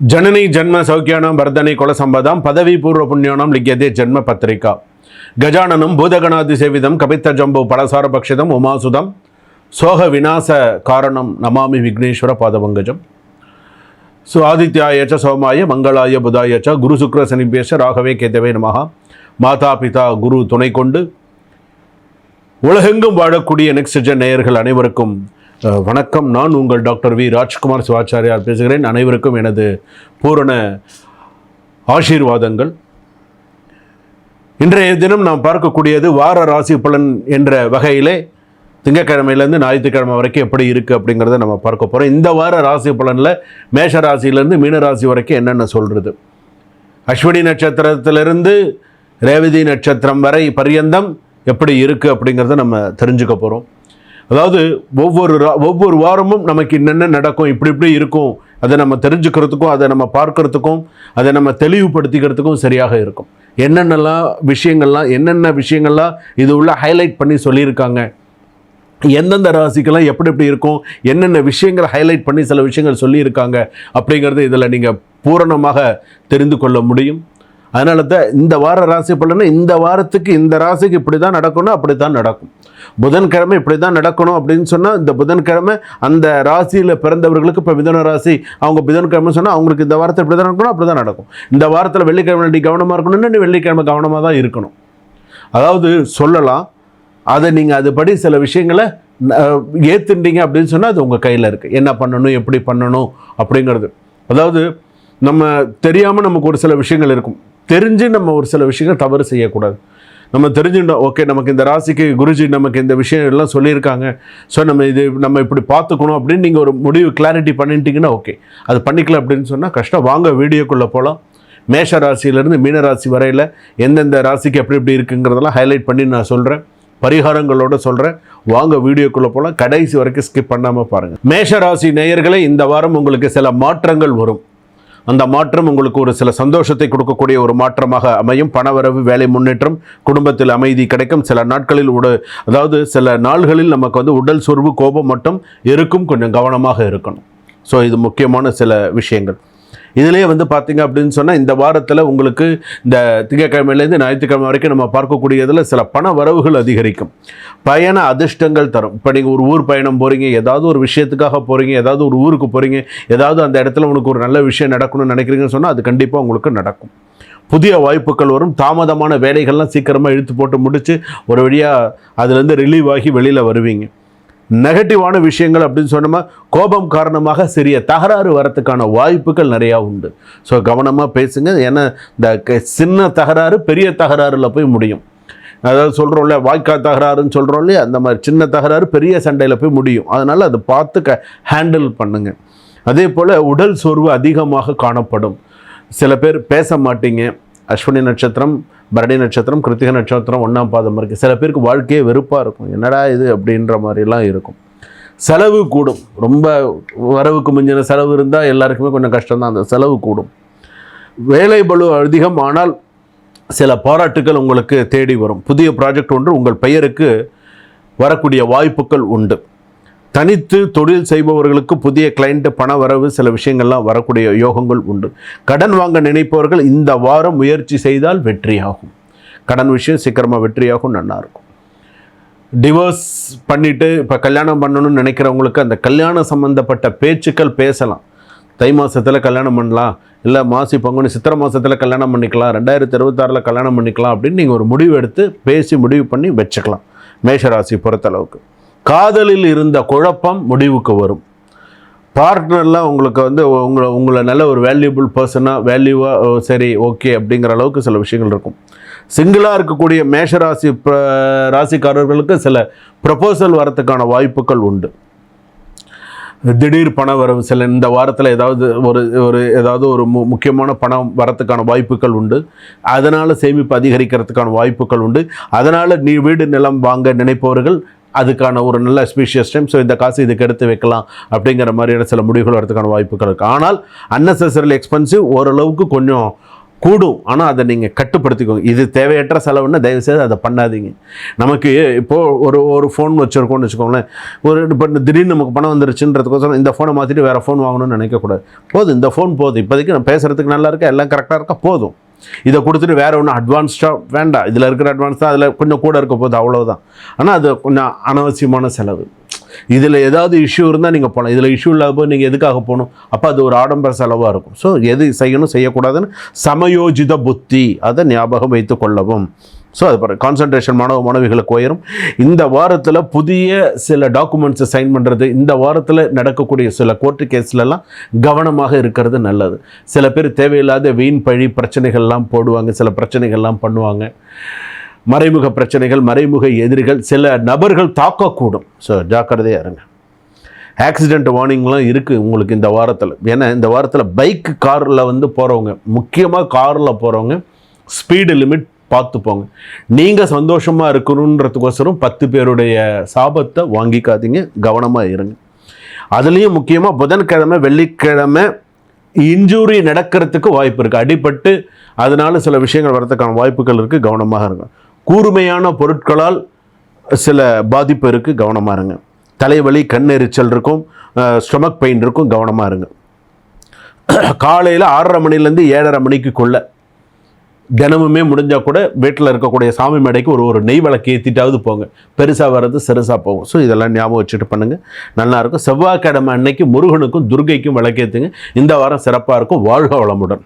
जननी जन्म सौख्यानां वर्धने कुलसंपदां पदवी पूर्व पुण्यानां लिख्यते जन्म पत्रिका गजाननं भूतगणादिसेवितं कपित्थजम्बो फलसारभक्षितम् उमासुतं सोह विनाश कारणं नमामि विघ्नेश्वर पादपङ्कजं सो आदित्याय च सोमाय मंगलाय बुधाय च गुरु शुक्र शनिभ्यश्च राघवे केतवे नमः माता पिता गुरु துணை கொண்டு உலகெங்கும் வாழக்கூடிய நெக்ஸ்ட் ஜென் நேயர்கள் அனைவருக்கும் வணக்கம். நான் உங்கள் டாக்டர் வி ராஜ்குமார் சிவாச்சாரியார் பேசுகிறேன். அனைவருக்கும் எனது பூரண ஆசீர்வாதங்கள். இன்றைய தினம் நாம் பார்க்கக்கூடியது வார ராசி பலன் என்ற வகையிலே திங்கக்கிழமையிலேருந்து ஞாயிற்றுக்கிழமை வரைக்கும் எப்படி இருக்குது அப்படிங்கிறத நம்ம பார்க்க போகிறோம். இந்த வார ராசி பலனில் மேஷ ராசியிலேருந்து மீன ராசி வரைக்கும் என்னென்ன சொல்கிறது, அஸ்வினி நட்சத்திரத்திலிருந்து ரேவதி நட்சத்திரம் வரை பரியந்தம் எப்படி இருக்குது அப்படிங்கிறத நம்ம தெரிஞ்சுக்க போகிறோம். அதாவது ஒவ்வொரு வாரமும் நமக்கு என்னென்ன நடக்கும், இப்படி இருக்கும், அதை நம்ம தெரிஞ்சுக்கிறதுக்கும் அதை நம்ம பார்க்கறதுக்கும் அதை நம்ம தெளிவுபடுத்திக்கிறதுக்கும் சரியாக இருக்கும். என்னென்ன விஷயங்கள்லாம் இது உள்ள ஹைலைட் பண்ணி சொல்லியிருக்காங்க, எந்தெந்த ராசிக்கெல்லாம் எப்படி இருக்கும், என்னென்ன விஷயங்களை ஹைலைட் பண்ணி சில விஷயங்கள் சொல்லியிருக்காங்க அப்படிங்கிறது இதில் நீங்கள் பூரணமாக தெரிந்து கொள்ள முடியும். அதனால தான் இந்த வார ராசி பலனை இந்த வாரத்துக்கு இந்த ராசிக்கு இப்படி தான் நடக்கணும், அப்படி தான் நடக்கும். புதன்கிழமை இப்படி தான் நடக்கணும் அப்படின்னு சொன்னால் இந்த புதன்கிழமை அந்த ராசியில் பிறந்தவர்களுக்கு இப்போ மிதுன ராசி அவங்க புதன்கிழமை சொன்னால் அவங்களுக்கு இந்த வாரத்தில் இப்படி தான் நடக்கணும், அப்படி தான் நடக்கும். இந்த வாரத்தில் வெள்ளிக்கிழமை கவனமாக இருக்கணும்னு வெள்ளிக்கிழமை கவனமாக தான் இருக்கணும். அதாவது சொல்லலாம், அதை நீங்கள் அதுபடி சில விஷயங்களை ஏற்றுட்டீங்க அப்படின்னு சொன்னால் அது உங்கள் கையில் இருக்குது. என்ன பண்ணணும், எப்படி பண்ணணும் அப்படிங்கிறது. அதாவது நம்ம தெரியாமல் நமக்கு ஒரு சில விஷயங்கள் இருக்கும், தெரிஞ்சு நம்ம ஒரு சில விஷயங்கள் தவறு செய்யக்கூடாது. நம்ம தெரிஞ்சுட்டோம், ஓகே நமக்கு இந்த ராசிக்கு குருஜி நமக்கு இந்த விஷயம் எல்லாம் சொல்லியிருக்காங்க, ஸோ நம்ம இப்படி பார்த்துக்கணும் அப்படின்னு நீங்கள் ஒரு முடிவு கிளாரிட்டி பண்ணிட்டீங்கன்னா ஓகே. அது பண்ணிக்கல அப்படின்னு சொன்னால் கஷ்டம். வாங்க வீடியோக்குள்ளே போகலாம். மேஷ ராசியிலேருந்து மீன ராசி வரையில் எந்தெந்த ராசிக்கு எப்படி இருக்குங்கிறதெல்லாம் ஹைலைட் பண்ணி நான் சொல்கிறேன், பரிகாரங்களோடு சொல்கிறேன். வாங்க வீடியோக்குள்ளே போகலாம். கடைசி வரைக்கும் ஸ்கிப் பண்ணாமல் பாருங்கள். மேஷ ராசி நேயர்களே, இந்த வாரம் உங்களுக்கு சில மாற்றங்கள் வரும். அந்த மாற்றம் உங்களுக்கு ஒரு சில சந்தோஷத்தை கொடுக்கக்கூடிய ஒரு மாற்றமாக அமையும். பணவரவு, வேலை முன்னேற்றம், குடும்பத்தில் அமைதி கிடைக்கும். சில நாட்களில் அதாவது சில நாள்களில் நமக்கு உடல் சோர்வு, கோபம் மட்டும் இருக்கும், கொஞ்சம் கவனமாக இருக்கணும். ஸோ இது முக்கியமான சில விஷயங்கள். இதிலே பார்த்தீங்க அப்படின்னு சொன்னால் இந்த வாரத்தில் உங்களுக்கு இந்த திங்கக்கிழமையிலேருந்து ஞாயிற்றுக்கிழமை வரைக்கும் நம்ம பார்க்கக்கூடியதில் சில பண வரவுகள் அதிகரிக்கும், பயண அதிர்ஷ்டங்கள் தரும். இப்போ நீங்கள் ஒரு ஊர் பயணம் போகிறீங்க, ஏதாவது ஒரு விஷயத்துக்காக போகிறீங்க, ஏதாவது ஒரு ஊருக்கு போகிறீங்க, ஏதாவது அந்த இடத்துல உங்களுக்கு ஒரு நல்ல விஷயம் நடக்கணும்னு நினைக்கிறீங்கன்னு சொன்னால் அது கண்டிப்பாக உங்களுக்கு நடக்கும். புதிய வாய்ப்புகள் வரும். தாமதமான வேலைகள்லாம் சீக்கிரமாக இழுத்து போட்டு முடித்து ஒரு வழியாக அதுலேருந்து ரிலீவ் ஆகி வெளியில் வருவீங்க. நெகட்டிவான விஷயங்கள் அப்படின்னு சொன்னோமா, கோபம் காரணமாக சிறிய தகராறு வரத்துக்கான வாய்ப்புகள் நிறையா உண்டு. ஸோ கவனமாக பேசுங்க. ஏன்னா இந்த சின்ன தகராறு பெரிய தகராறில் போய் முடியும். அதாவது சொல்கிறோம்ல, வாய்க்கால் தகராறுன்னு சொல்கிறோம் இல்லையா, அந்த மாதிரி சின்ன தகராறு பெரிய சண்டையில் போய் முடியும். அதனால் அதை பார்த்து ஹேண்டில் பண்ணுங்கள். அதே போல் உடல் சோர்வு அதிகமாக காணப்படும். சில பேர் பேச மாட்டீங்க. அஸ்வினி நட்சத்திரம், பரணி நட்சத்திரம், கிருத்திகை நட்சத்திரம் 1ஆம் பாதம் இருக்குது. சில பேருக்கு வாழ்க்கையே வெறுப்பாக இருக்கும், என்னடா இது அப்படின்ற மாதிரிலாம் இருக்கும். செலவு கூடும். ரொம்ப வரவுக்கு மிஞ்சின செலவு இருந்தால் எல்லாருக்குமே கொஞ்சம் கஷ்டம்தான். அந்த செலவு கூடும். வேலை பளு அதிகம், ஆனால் சில பாராட்டுகள் உங்களுக்கு தேடி வரும். புதிய ப்ராஜெக்ட் ஒன்று உங்கள் பெயருக்கு வரக்கூடிய வாய்ப்புகள் உண்டு. தனித்து தொழில் செய்பவர்களுக்கு புதிய கிளைண்ட், பண வரவு, சில விஷயங்கள்லாம் வரக்கூடிய யோகங்கள் உண்டு. கடன் வாங்க நினைப்பவர்கள் இந்த வாரம் முயற்சி செய்தால் வெற்றியாகும். கடன் விஷயம் சீக்கிரமாக வெற்றியாகும், நல்லாயிருக்கும். டிவோர்ஸ் பண்ணிவிட்டு இப்போ கல்யாணம் பண்ணணும்னு நினைக்கிறவங்களுக்கு அந்த கல்யாணம் சம்மந்தப்பட்ட பேச்சுக்கள் பேசலாம். தை மாதத்தில் கல்யாணம் பண்ணலாம், இல்லை மாசி பங்குனி சித்திரை மாதத்தில் கல்யாணம் பண்ணிக்கலாம், 2026 கல்யாணம் பண்ணிக்கலாம் அப்படின்னு நீங்கள் ஒரு முடிவு எடுத்து பேசி முடிவு பண்ணி வச்சுக்கலாம். மேஷராசி பொறுத்தளவுக்கு காதலில் இருந்த குழப்பம் முடிவுக்கு வரும். பார்ட்னர்லாம் உங்களுக்கு உங்களை நல்ல ஒரு வேல்யூபிள் பர்சனாக வேல்யூவாக சரி ஓகே அப்படிங்கிற அளவுக்கு சில விஷயங்கள் இருக்கும். சிங்கிளாக இருக்கக்கூடிய மேஷராசி ராசிக்காரர்களுக்கு சில ப்ரப்போசல் வரத்துக்கான வாய்ப்புகள் உண்டு. திடீர் பண வரவு, சில இந்த வாரத்தில் ஏதாவது ஒரு முக்கியமான பணம் வரத்துக்கான வாய்ப்புகள் உண்டு. அதனால் சேமிப்பு அதிகரிக்கிறதுக்கான வாய்ப்புகள் உண்டு. அதனால் வீடு நிலம் வாங்க நினைப்பவர்கள் அதுக்கான ஒரு நல்ல ஸ்பீஷியஸ் டைம். ஸோ இந்த காசு இதுக்கு எடுத்து வைக்கலாம் அப்படிங்கிற மாதிரியான சில முடிவுகள் வரதுக்கான வாய்ப்புகள் இருக்குது. ஆனால் அன்னெசரி எக்ஸ்பென்சிவ், ஓரளவுக்கு கொஞ்சம் கூடும். ஆனால் அதை நீங்கள் கட்டுப்படுத்திக்கோங்க. இது தேவையற்ற செலவுன்னா தயவுசெய்து அதை பண்ணாதீங்க. நமக்கு இப்போது ஒரு ஃபோன் வச்சுருக்கோம்னு வச்சுக்கோங்களேன். இப்போ திடீர்னு நமக்கு பணம் வந்துருச்சுன்றதுக்கோசரம் இந்த ஃபோனை மாற்றிட்டு வேறு ஃபோன் வாங்கணும்னு நினைக்கக்கூடாது. போதும், இந்த ஃபோன் போதும், இப்போதைக்கு நான் பேசுகிறதுக்கு நல்லா இருக்கா, எல்லாம் கரெக்டாக இருக்கா, போதும். இதை கொடுத்துட்டு வேறு ஒன்றும் அட்வான்ஸ்டாக வேண்டாம். இதில் இருக்கிற அட்வான்ஸ் தான் அதில் கொஞ்சம் கூட இருக்க போகுது, அவ்வளோதான். ஆனால் அது கொஞ்சம் அனாவசியமான செலவு. இதில் ஏதாவது இஷ்யூ இருந்தால் நீங்கள் போகலாம். இதில் இஷ்யூ இல்லாத போது நீங்கள் எதுக்காக போகணும்? அப்போ அது ஒரு ஆடம்பர செலவாக இருக்கும். ஸோ எது செய்யணும் செய்யக்கூடாதுன்னு சமயோஜித புத்தி, அதை ஞாபகம் வைத்து கொள்ளவும். ஸோ அது பாருங்கள், கான்சன்ட்ரேஷன் மாணவிகளுக்கு உயரும். இந்த வாரத்தில் புதிய சில டாக்குமெண்ட்ஸை சைன் பண்ணுறது, இந்த வாரத்தில் நடக்கக்கூடிய சில கோர்ட்டு கேஸ்லலாம் கவனமாக இருக்கிறது நல்லது. சில பேர் தேவையில்லாத வீண் பழி பிரச்சனைகள்லாம் போடுவாங்க, சில பிரச்சனைகள்லாம் பண்ணுவாங்க. மறைமுக பிரச்சனைகள், மறைமுக எதிரிகள், சில நபர்கள் தாக்கக்கூடும். ஸோ ஜாக்கிரதையாக இருங்க. ஆக்சிடெண்ட் வார்னிங்லாம் இருக்குது உங்களுக்கு இந்த வாரத்தில். ஏன்னா இந்த வாரத்தில் பைக் காரில் போகிறவங்க, முக்கியமாக காரில் போகிறவங்க ஸ்பீடு லிமிட் பார்த்து போங்க. நீங்கள் சந்தோஷமாக இருக்கணுன்றதுக்கோசரம் 10 பேருடைய சாபத்தை வாங்கிக்காதீங்க, கவனமாக இருங்க. அதுலேயும் முக்கியமாக புதன்கிழமை வெள்ளிக்கிழமை இன்ஜூரி நடக்கிறதுக்கு வாய்ப்பு இருக்குது. அடிபட்டு அதனால சில விஷயங்கள் வரதுக்கான வாய்ப்புகள் இருக்குது, கவனமாக இருங்க. கூர்மையான பொருட்களால் சில பாதிப்பு இருக்குது, கவனமாக இருங்க. தலைவலி, கண்ணெரிச்சல் இருக்கும், ஸ்டொமக் பெயின் இருக்கும், கவனமாக இருங்க. காலையில் 6:30 மணிலேருந்து 7:30 மணிக்குள்ள தினமுமே முடிஞ்சால் கூட வீட்டில் இருக்கக்கூடிய சாமி மேடைக்கு ஒரு நெய் விளக்கு ஏற்றிட்டாவது போங்க. பெருசாக வர்றது சிறுசாக போகும். ஸோ இதெல்லாம் ஞாபகம் வச்சுட்டு பண்ணுங்கள், நல்லாயிருக்கும். செவ்வாய்க்கிழமை அன்னைக்கு முருகனுக்கும் துர்கைக்கும் விளக்கேற்றுங்க. இந்த வாரம் சிறப்பாக இருக்கும். வாழ்க வளமுடன்.